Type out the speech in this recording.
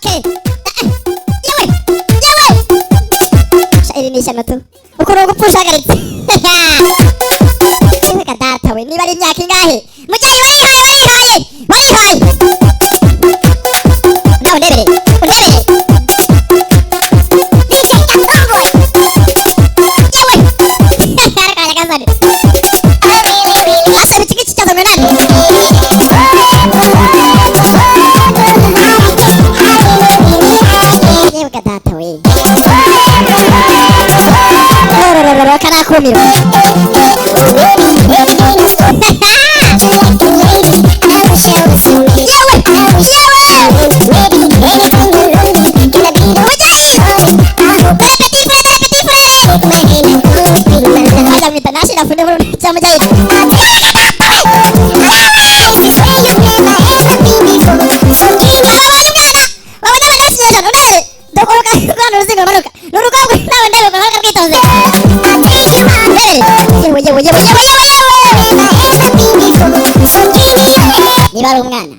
Okay. Yewe. Shairi ni ishyano tu. Ukuri ugupfusha hagaritse. Yewe kadata we niba ari imyaka ingahe? Mujyayi warihaye. Nawe ndebere. Karakumiro. Niba ari umwana